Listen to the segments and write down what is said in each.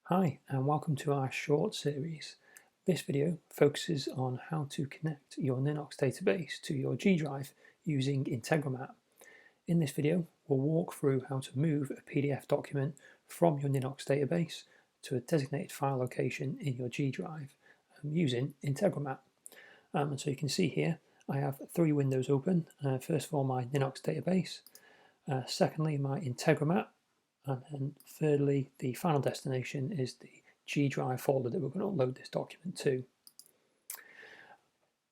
Hi and welcome to our short series. This video focuses on how to connect your Ninox database to your G drive using Integromat. In this video we'll walk through how to move a PDF document from your Ninox database to a designated file location in your G drive using Integromat. And so you can see here I have three windows open. First of all, my Ninox database, secondly my Integromat, and then thirdly, the final destination is the G drive folder that we're going to upload this document to.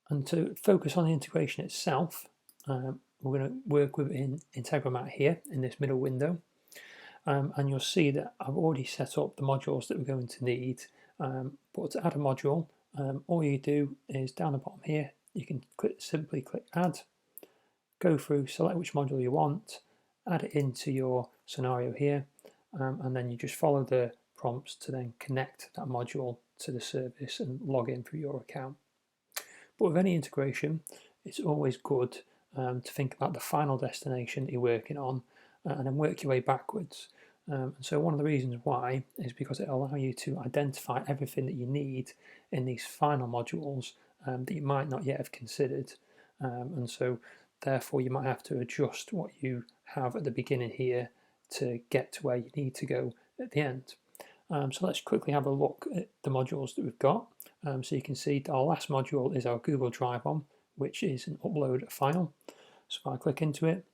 And to focus on the integration itself, we're going to work within Integromat here in this middle window. And you'll see that I've already set up the modules that we're going to need. But to add a module, all you do is down the bottom here, you can simply click Add, go through, select which module you want, add it into your scenario here, and then you just follow the prompts to then connect that module to the service and log in through your account. But with any integration, it's always good to think about the final destination that you're working on and then work your way backwards. And so one of the reasons why is because it'll allow you to identify everything that you need in these final modules that you might not yet have considered. And so therefore you might have to adjust what you have at the beginning here to get to where you need to go at the end. So let's quickly have a look at the modules that we've got. So you can see our last module is our Google Drive one, which is an upload file. So if I click into it,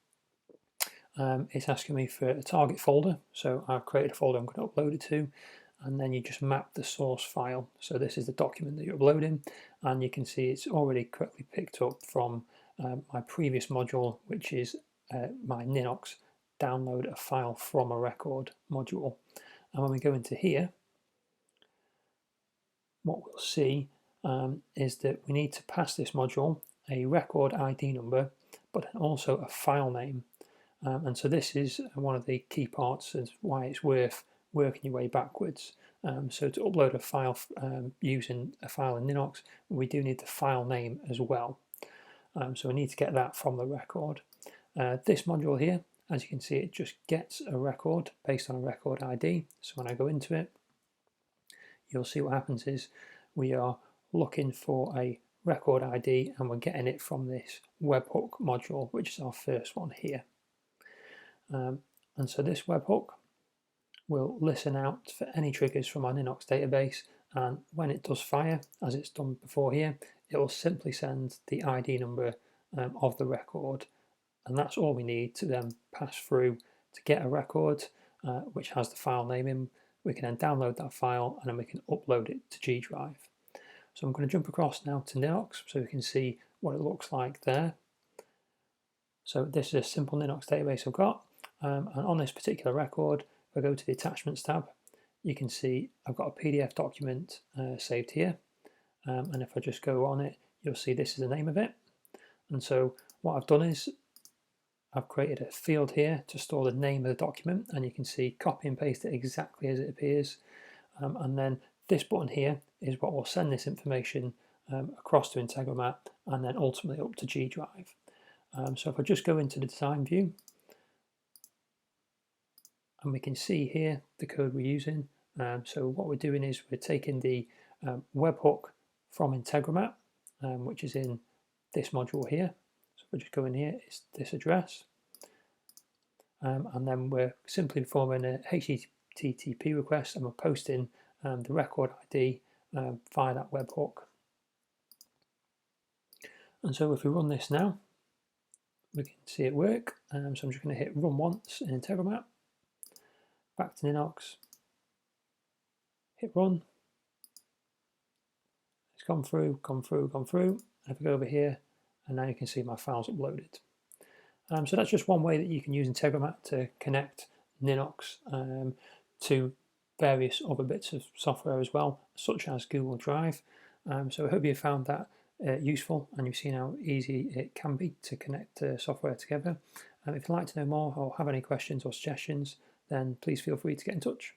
it's asking me for a target folder. So I've created a folder I'm going to upload it to, and then you just map the source file. So this is the document that you're uploading, and you can see it's already correctly picked up from my previous module, which is my Ninox download a file from a record module. And when we go into here, what we'll see is that we need to pass this module a record ID number, but also a file name. And so this is one of the key parts of why it's worth working your way backwards. So to upload a file using a file in Ninox, we do need the file name as well. So we need to get that from the record. This module here, as you can see, it just gets a record based on a record ID. So when I go into it, you'll see what happens is we are looking for a record ID and we're getting it from this webhook module, which is our first one here. And so this webhook will listen out for any triggers from our Ninox database, and when it does fire, as it's done before here, it will simply send the ID number of the record, and that's all we need to then pass through to get a record which has the file name in. We can then download that file and then we can upload it to G drive. So I'm going to jump across now to Ninox so we can see what it looks like there. So this is a simple Ninox database I've got, and on this particular record, if I go to the attachments tab, you can see I've got a PDF document saved here, and if I just go on it, you'll see this is the name of it. And so what I've done is I've created a field here to store the name of the document, and you can see copy and paste it exactly as it appears. And then this button here is what will send this information across to Integromat and then ultimately up to G drive. So if I just go into the design view, and we can see here the code we're using. So what we're doing is we're taking the webhook from Integromat, which is in this module here. So if we just go in here, it's this address. And then we're simply performing a HTTP request and we're posting the record ID via that webhook. And so if we run this now, we can see it work. So I'm just going to hit run once in Integromat, back to Ninox, hit run. It's gone through, gone through, gone through. And if I go over here, and now you can see my files uploaded. So that's just one way that you can use Integromat to connect Ninox to various other bits of software as well, such as Google Drive. So I hope you found that useful and you've seen how easy it can be to connect software together. If you'd like to know more or have any questions or suggestions, then please feel free to get in touch.